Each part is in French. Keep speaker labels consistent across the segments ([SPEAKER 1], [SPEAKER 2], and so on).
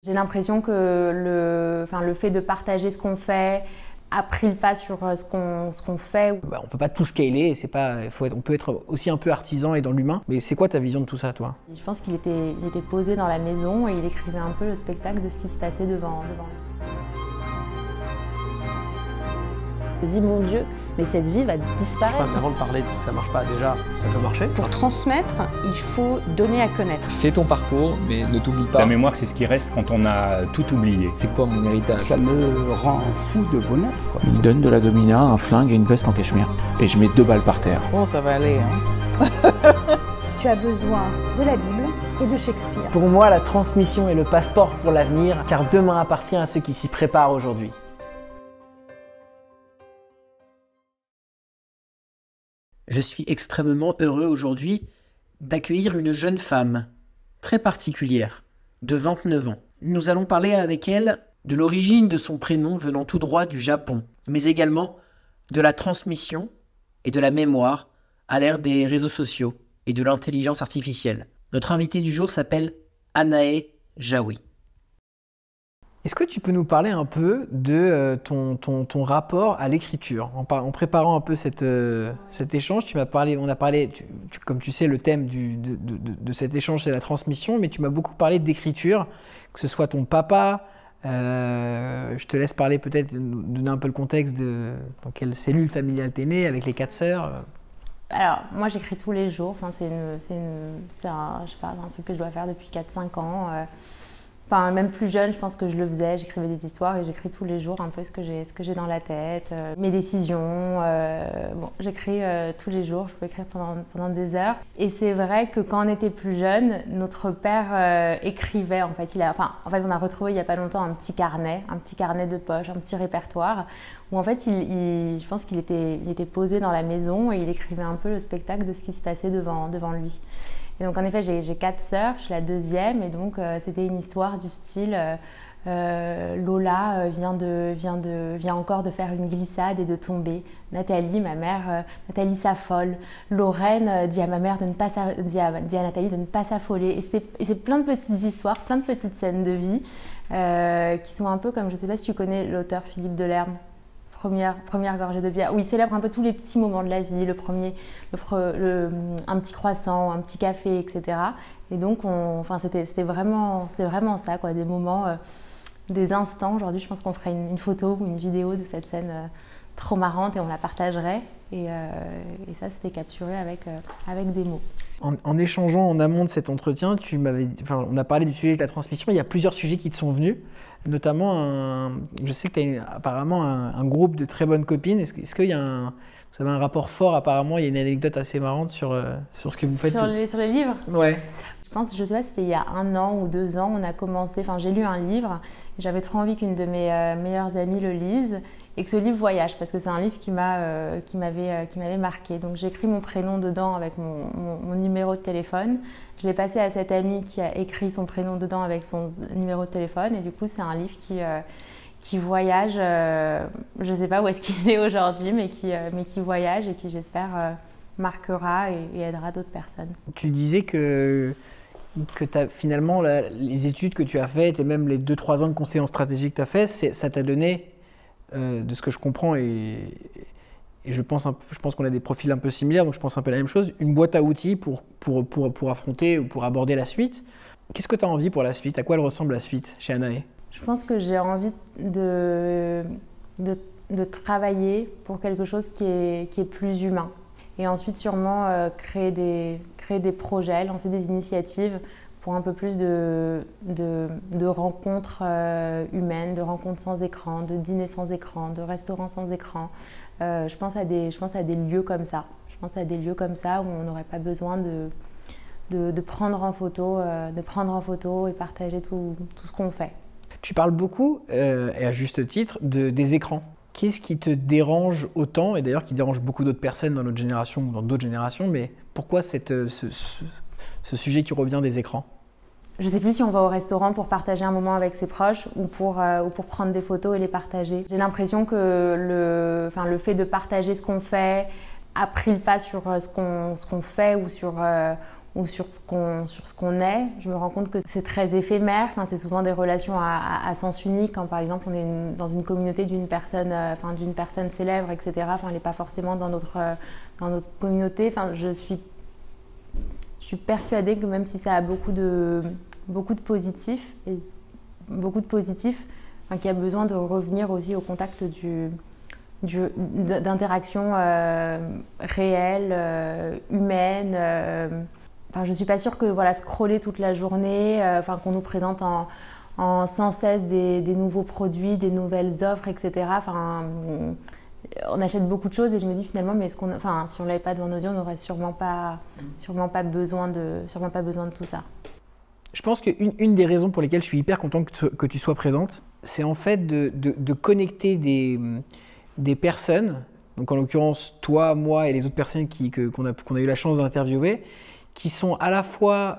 [SPEAKER 1] J'ai l'impression que le fait de partager ce qu'on fait a pris le pas sur ce qu'on fait.
[SPEAKER 2] On peut pas tout scaler, on peut être aussi un peu artisan et dans l'humain. Mais c'est quoi ta vision de tout ça, toi?
[SPEAKER 1] Je pense qu'il était posé dans la maison et il écrivait un peu le spectacle de ce qui se passait devant lui.
[SPEAKER 3] Je me dis, mon Dieu, mais cette vie va disparaître.
[SPEAKER 4] Avant de parler de ce que ça marche pas, déjà, ça peut marcher.
[SPEAKER 5] Pour transmettre, il faut donner à connaître.
[SPEAKER 6] Fais ton parcours, mais ne t'oublie pas.
[SPEAKER 7] La mémoire, c'est ce qui reste quand on a tout oublié.
[SPEAKER 6] C'est quoi mon héritage?
[SPEAKER 8] Ça me rend fou de bonheur, quoi.
[SPEAKER 9] Il me donne de la gomina, un flingue et une veste en cachemire. Et je mets 2 balles par terre.
[SPEAKER 5] Bon, ça va aller, hein.
[SPEAKER 3] Tu as besoin de la Bible et de Shakespeare.
[SPEAKER 2] Pour moi, la transmission est le passeport pour l'avenir, car demain appartient à ceux qui s'y préparent aujourd'hui.
[SPEAKER 10] Je suis extrêmement heureux aujourd'hui d'accueillir une jeune femme très particulière, de 29 ans. Nous allons parler avec elle de l'origine de son prénom venant tout droit du Japon, mais également de la transmission et de la mémoire à l'ère des réseaux sociaux et de l'intelligence artificielle. Notre invitée du jour s'appelle Anaë Jaoui.
[SPEAKER 2] Est-ce que tu peux nous parler un peu de ton rapport à l'écriture? En préparant un peu cet échange, on a parlé, comme tu sais, le thème de cet échange, c'est la transmission, mais tu m'as beaucoup parlé d'écriture, que ce soit ton papa. Je te laisse parler peut-être, nous donner un peu le contexte dans quelle cellule familiale t'es née, avec les 4 sœurs.
[SPEAKER 1] Alors, moi j'écris tous les jours, c'est un truc que je dois faire depuis 4-5 ans. Enfin, même plus jeune, je pense que je le faisais, j'écrivais des histoires et j'écris tous les jours un peu ce que j'ai dans la tête, mes décisions. J'écris tous les jours, je peux écrire pendant des heures. Et c'est vrai que quand on était plus jeune, notre père écrivait. En fait, on a retrouvé il n'y a pas longtemps un petit carnet de poche, un petit répertoire où en fait, je pense qu'il était posé dans la maison et il écrivait un peu le spectacle de ce qui se passait devant lui. Et donc en effet, j'ai 4 sœurs, je suis la deuxième, et donc c'était une histoire du style Lola vient encore de faire une glissade et de tomber. Nathalie, ma mère, Nathalie s'affole. Lorraine dit à ma mère dit à Nathalie de ne pas s'affoler. Et c'est plein de petites histoires, plein de petites scènes de vie qui sont un peu comme, je ne sais pas si tu connais l'auteur Philippe Delerme. Première gorgée de bière, où il célèbre un peu tous les petits moments de la vie, un petit croissant, un petit café, etc. Et donc, c'était vraiment ça, quoi, des moments, des instants. Aujourd'hui, je pense qu'on ferait une photo ou une vidéo de cette scène trop marrante et on la partagerait. Et ça, c'était capturé avec des mots.
[SPEAKER 2] En échangeant en amont de cet entretien, on a parlé du sujet de la transmission. Il y a plusieurs sujets qui te sont venus, notamment je sais que tu as apparemment un groupe de très bonnes copines. Est-ce qu'il y a vous avez un rapport fort apparemment? Il y a une anecdote assez marrante sur ce que vous faites.
[SPEAKER 1] Sur les livres?
[SPEAKER 2] Ouais.
[SPEAKER 1] Je sais pas, c'était il y a 1 an ou 2 ans, on a commencé, j'ai lu un livre, et j'avais trop envie qu'une de mes meilleures amies le lise et que ce livre voyage, parce que c'est un livre qui m'avait marqué. Donc j'ai écrit mon prénom dedans avec mon numéro de téléphone. Je l'ai passé à cette amie qui a écrit son prénom dedans avec son numéro de téléphone, et du coup c'est un livre qui voyage, je sais pas où est-ce qu'il est aujourd'hui, mais qui voyage et qui j'espère marquera et aidera d'autres personnes.
[SPEAKER 2] Tu disais que finalement, les études que tu as faites et même les 2-3 ans de conseil en stratégie que tu as fait, ça t'a donné, de ce que je comprends, et je pense qu'on a des profils un peu similaires, donc je pense un peu la même chose, une boîte à outils pour affronter ou pour aborder la suite. Qu'est-ce que tu as envie pour la suite? À quoi elle ressemble la suite chez Anaë?
[SPEAKER 1] Je pense que j'ai envie de travailler pour quelque chose qui est plus humain. Et ensuite, sûrement, créer des projets, lancer des initiatives pour un peu plus de rencontres humaines, de rencontres sans écran, de dîners sans écran, de restaurants sans écran. Je pense à des lieux comme ça. Je pense à des lieux comme ça où on n'aurait pas besoin de prendre en photo et partager tout ce qu'on fait.
[SPEAKER 2] Tu parles beaucoup, et à juste titre, des écrans. Qu'est-ce qui te dérange autant, et d'ailleurs qui dérange beaucoup d'autres personnes dans notre génération ou dans d'autres générations, mais pourquoi ce sujet qui revient des écrans?
[SPEAKER 1] Je ne sais plus si on va au restaurant pour partager un moment avec ses proches ou pour prendre des photos et les partager. J'ai l'impression que le fait de partager ce qu'on fait a pris le pas sur ce qu'on fait ou ou sur ce qu'on est, je me rends compte que c'est très éphémère. Enfin, c'est souvent des relations à sens unique. Quand par exemple on est dans une communauté d'une personne célèbre, etc. Enfin, elle n'est pas forcément dans notre communauté. Enfin, je suis persuadée que même si ça a beaucoup de positifs, enfin, qu'il y a besoin de revenir aussi au contact d'interactions réelles, humaines. Enfin, je ne suis pas sûre que voilà, scroller toute la journée, qu'on nous présente sans cesse des nouveaux produits, des nouvelles offres, etc. Enfin, on achète beaucoup de choses et je me dis finalement, mais si on ne l'avait pas devant nos yeux, on n'aurait sûrement pas besoin de tout ça.
[SPEAKER 2] Je pense qu'une des raisons pour lesquelles je suis hyper content que tu sois présente, c'est en fait de connecter des personnes, donc en l'occurrence toi, moi et les autres personnes qu'on a eu la chance d'interviewer, qui sont à la fois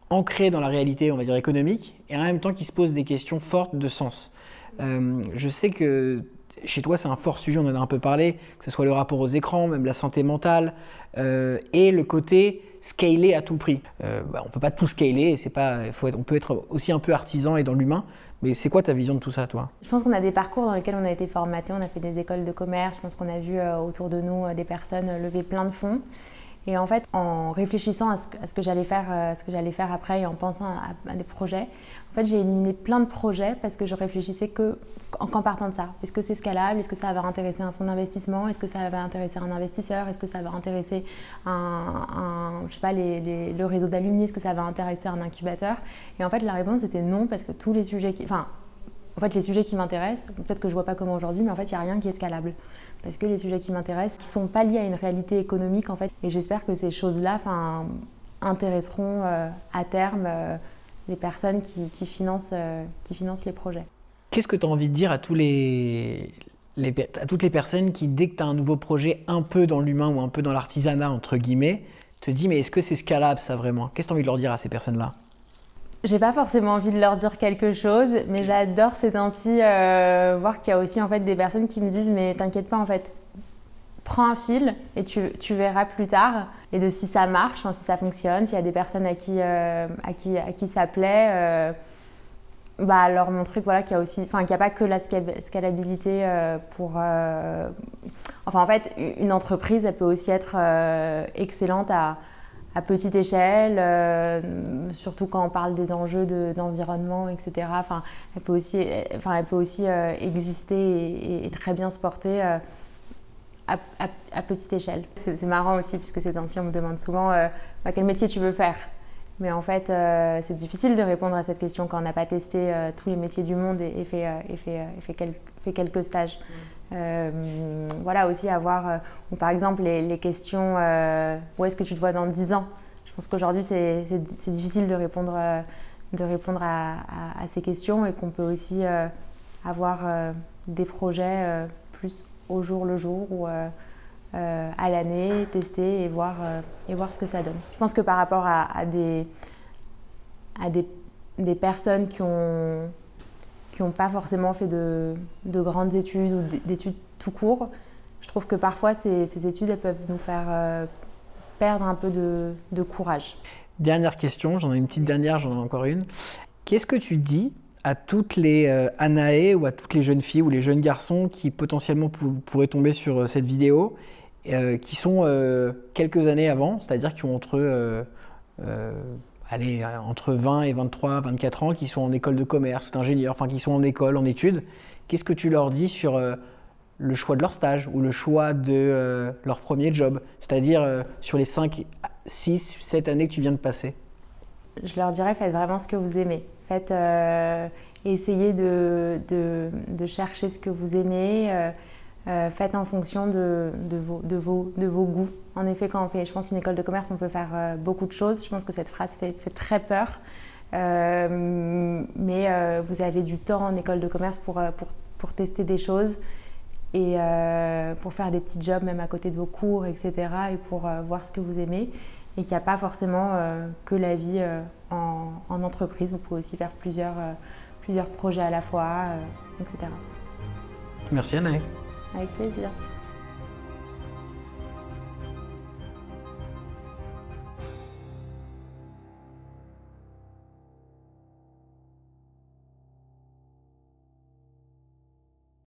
[SPEAKER 2] ancrées dans la réalité, on va dire économique, et en même temps qui se posent des questions fortes de sens. Je sais que chez toi c'est un fort sujet, on en a un peu parlé, que ce soit le rapport aux écrans, même la santé mentale, et le côté scaler à tout prix. On ne peut pas tout scaler, on peut être aussi un peu artisan et dans l'humain, mais c'est quoi ta vision de tout ça, toi?
[SPEAKER 1] Je pense qu'on a des parcours dans lesquels on a été formatés, on a fait des écoles de commerce, je pense qu'on a vu autour de nous des personnes lever plein de fonds. Et en fait, en réfléchissant à ce que j'allais faire après et en pensant à des projets, en fait, j'ai éliminé plein de projets parce que je réfléchissais qu'en partant de ça. Est-ce que c'est scalable? Est-ce que ça va intéresser un fonds d'investissement? Est-ce que ça va intéresser un investisseur? Est-ce que ça va intéresser le réseau d'alumni? Est-ce que ça va intéresser un incubateur? Et en fait, la réponse était non, parce que tous les sujets les sujets qui m'intéressent, peut-être que je ne vois pas comment aujourd'hui, mais en fait, il n'y a rien qui est scalable. Parce que les sujets qui m'intéressent, qui ne sont pas liés à une réalité économique, en fait. Et j'espère que ces choses-là intéresseront à terme les personnes qui financent les projets.
[SPEAKER 2] Qu'est-ce que tu as envie de dire à toutes les personnes qui, dès que tu as un nouveau projet un peu dans l'humain ou un peu dans l'artisanat, entre guillemets, te disent mais est-ce que c'est scalable ça vraiment? Qu'est-ce que tu as envie de leur dire à ces personnes-là?
[SPEAKER 1] J'ai pas forcément envie de leur dire quelque chose, mais j'adore ces temps-ci voir qu'il y a aussi en fait des personnes qui me disent mais t'inquiète pas en fait, prends un fil et tu verras plus tard et de si ça marche, si ça fonctionne, s'il y a des personnes à qui ça plaît, leur montrer qu'il y a aussi, qu'il n'y a pas que la scalabilité en fait une entreprise elle peut aussi être excellente à petite échelle, surtout quand on parle des enjeux d'environnement, etc. Elle peut aussi exister et très bien se porter à petite échelle. C'est marrant aussi, puisque ces temps-ci, on me demande souvent quel métier tu veux faire. Mais en fait, c'est difficile de répondre à cette question quand on n'a pas testé tous les métiers du monde et fait quelques stages. Voilà, aussi avoir, ou par exemple les questions où est-ce que tu te vois dans 10 ans? Je pense qu'aujourd'hui c'est difficile de répondre à ces questions et qu'on peut aussi avoir des projets plus au jour le jour ou à l'année, tester et voir ce que ça donne. Je pense que par rapport à des personnes qui n'ont pas forcément fait de grandes études ou d'études tout court, je trouve que parfois ces études elles peuvent nous faire perdre un peu de courage.
[SPEAKER 2] Dernière question, j'en ai une petite dernière, j'en ai encore une. Qu'est-ce que tu dis à toutes les Anaé ou à toutes les jeunes filles ou les jeunes garçons qui potentiellement pourraient tomber sur cette vidéo, qui sont quelques années avant, c'est-à-dire qui ont entre 20 et 23, 24 ans, qui sont en école de commerce ou d'ingénieur, qui sont en école, en études? Qu'est-ce que tu leur dis sur le choix de leur stage ou le choix de leur premier job, c'est-à-dire sur les 5, 6, 7 années que tu viens de passer?
[SPEAKER 1] Je leur dirais, faites vraiment ce que vous aimez. Essayez de chercher ce que vous aimez. Faites en fonction de vos goûts. En effet, quand on fait, je pense, une école de commerce, on peut faire beaucoup de choses. Je pense que cette phrase fait très peur. Mais vous avez du temps en école de commerce pour tester des choses et pour faire des petits jobs même à côté de vos cours, etc. et pour voir ce que vous aimez. Et qu'il n'y a pas forcément que la vie en entreprise. Vous pouvez aussi faire plusieurs projets à la fois, etc.
[SPEAKER 2] Merci Anaé.
[SPEAKER 1] Avec plaisir.